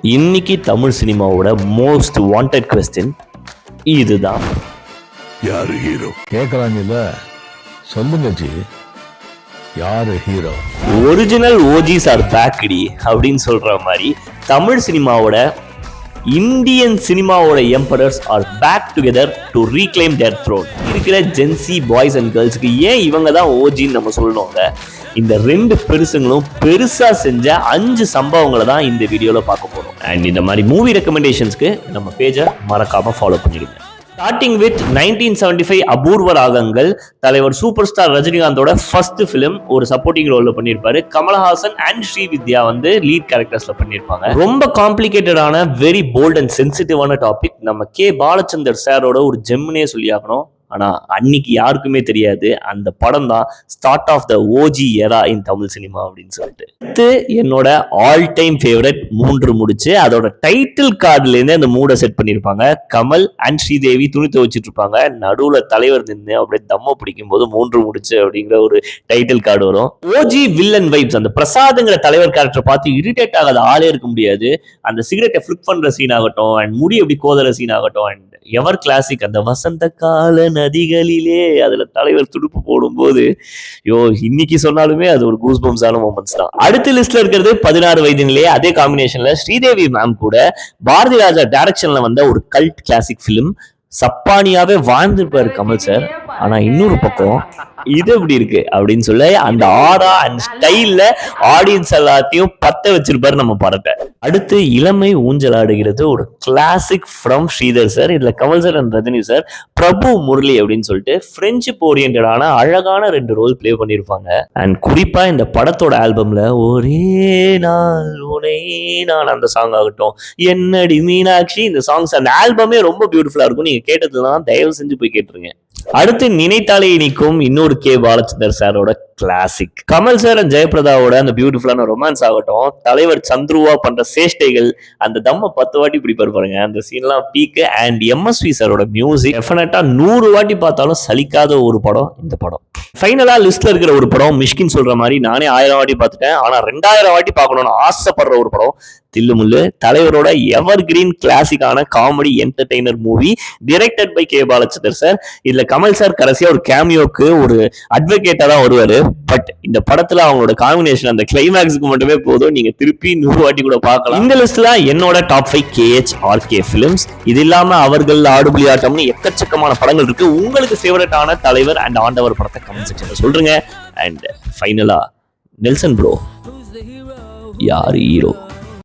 இன்னைக்கு தமிழ் சினிமாவோட most wanted question இதுதான். யாரு ஹீரோ கேக்குறாங்கல்ல, சொல்லுங்க ஜி, யாரு hero? Original OGs are back அப்படின்னு சொல்ற மாதிரி தமிழ் சினிமாவோட இந்தியன் சினிமாவோட emperors are back together to reclaim their throne. இருக்கிற ஜென்சி பாய்ஸ் அண்ட் கேர்ள்ஸுக்கு ஏன் இவங்க தான் ஓஜின்னு நம்ம சொல்லணுங்க. இந்த ரெண்டு பெருசுங்களும் பெருசா செஞ்ச 5 சம்பவங்களை தான் இந்த வீடியோல பார்க்க போறோம். அண்ட் இந்த மாதிரி மூவி ரெக்கமெண்டேஷன்ஸ்க்கு நம்ம பேஜை மறக்காம ஃபாலோ பண்ணிடுங்க. Starting with 1975 Apoorva Raagangal. தலைவர் சூப்பர் ஸ்டார் ரஜினிகாந்தோட ஃபர்ஸ்ட் ஃபிலிம். ஒரு சப்போர்ட்டிங் ரோல்ல பண்ணியிருப்பாரு. கமலஹாசன் அண்ட் ஸ்ரீவித்யா வந்து லீட் கேரக்டர்ஸ்ல பண்ணியிருப்பாங்க. ரொம்ப காம்ப்ளிகேட்டடான வெரி போல்ட் அண்ட் சென்சிட்டிவான டாபிக். நம்ம கே பாலச்சந்தர் சாரோட ஒரு ஜெம்னே சொல்லி ஆகணும். ஆனா அன்னைக்கு யாருக்குமே தெரியாது அந்த படம் தான் start of the OG era in Tamil cinema அப்படின்னு சொல்லிட்டு. என்னோட ஆல் டைம் ஃபேவரட் 3 முடிச்சு. அதோட டைட்டில் கார்டுல இருந்து அந்த மூடை செட் பண்ணிருப்பாங்க. கமல் அண்ட் ஸ்ரீதேவி துணி துவச்சிட்டு இருப்பாங்க. நடுவுல தலைவர் நின்று அப்படியே தம்ம பிடிக்கும் போது 3 முடிச்சு அப்படிங்கிற ஒரு டைட்டில் கார்டு வரும். OG villain vibes. அந்த பிரசாத்ங்கிற தலைவர் கேரக்டர் பார்த்து இரிட்டேட் ஆகாத ஆளே இருக்க முடியாது. அந்த சிகரெட்டை ஃபிளிப் பண்ற சீன் ஆகட்டும், அண்ட் முடி எப்படி கோதற சீன் ஆகட்டும், அண்ட் எவர் கிளாசிக் அந்த வசந்த கால நதிகளிலே அதுல தலைவர் துடுப்பு போடும்போது இன்னைக்கு சொன்னாலுமே அது ஒரு கூஸ் பம்ஸான மொமெண்ட்ஸ் தான். அடுத்த லிஸ்ட்ல இருக்கிறது 16 வயதினிலே. அதே காம்பினேஷன்ல ஸ்ரீதேவி மேம் கூட பாரதி ராஜா டைரக்ஷன்ல வந்த ஒரு கல்ட் கிளாசிக் பிலிம். சப்பானியாவே வாழ்ந்திருப்பாரு கமல் சார். ஆனா இன்னொரு பக்கம் இது எப்படி இருக்கு அப்படின்னு சொல்ல அந்த ஆரா அண்ட் ஸ்டைல்ல ஆடியன்ஸ் எல்லாத்தையும் பத்த வச்சிருப்பாரு நம்ம படத்தை. அடுத்து இளமை ஊஞ்சல் ஆடுகிறது, ஒரு கிளாசிக் ஃப்ரம் ஸ்ரீதர் சார். இதுல Kamal sir and Rajini sir Prabhu Murali அப்படின்னு சொல்லிட்டு ஃப்ரெண்ட்ஷிப் ஓரியன்டான அழகான 2 ரோல் பிளே பண்ணியிருப்பாங்க. அண்ட் குறிப்பா இந்த படத்தோட ஆல்பம்ல ஒரே நாள் உனை நான் அந்த சாங் ஆகட்டும், என்னடி மீனாட்சி, இந்த சாங்ஸ் அந்த ஆல்பமே ரொம்ப பியூட்டிஃபுல்லா இருக்கும். நீங்க கேட்டதுதான் தயவு செஞ்சு போய் கேட்டுருங்க. அடுத்து நினைத்தாலே இனிக்கும், இன்னொரு கே பாலச்சந்தர் சாரோட கிளாசிக். கமல் சார் அண்ட் ஜெயபிரதாவோட அந்த பியூட்டிஃபுல்லான ரொமான்ஸ் ஆகட்டும், தலைவர் சந்துருவா பண்ற சேஷ்டைகள், அந்த தம்ம 10 வாட்டி பிடிப்பாரு பாருங்க, அந்த சீன்லாம் பீக். அண்ட் எம்எஸ்வி சாரோட மியூசிக் டெஃபினட்டா 100 வாட்டி பார்த்தாலும் சலிக்காத ஒரு படம் இந்த படம். ஃபைனலா லிஸ்ட்ல இருக்கிற ஒரு படம் மிஷ்கின் சொல்ற மாதிரி நானே 1000 வாட்டி பார்த்துட்டேன், ஆனா 2000 வாட்டி பார்க்கணும்னு ஆசைப்படுற ஒரு படம் தில்லுமுல்லு. தலைவரோட எவர் கிரீன் கிளாசிக்கான comedy entertainer movie, directed by K Balachander sir. இதுல கமல் சார் கடைசியா ஒரு கேமியோக்கு ஒரு அட்வொகேட்டா தான் வருவாரு. பட் இந்த படத்துல அவங்களோட காம்பினேஷன் அந்த கிளைமேக்ஸ்க்கு மட்டுமே போதும், நீங்க திருப்பி 100 வாட்டி கூட பார்க்கலாம். இந்த லிஸ்ட்ல என்னோட டாப் 5 KHRK பிலிம்ஸ். இது இல்லாம அவர்கள் ஆடுபுலி ஆட்டம்னு எக்கச்சக்கமான படங்கள் இருக்கு. உங்களுக்கு ஃபேவரட்டான தலைவர் அண்ட் ஆண்டவர் படத்தை கமெண்ட் செக்ஷன்ல சொல்றீங்க. அண்ட் ஃபைனலா நெல்சன் ப்ரோ யார் ஹீரோ?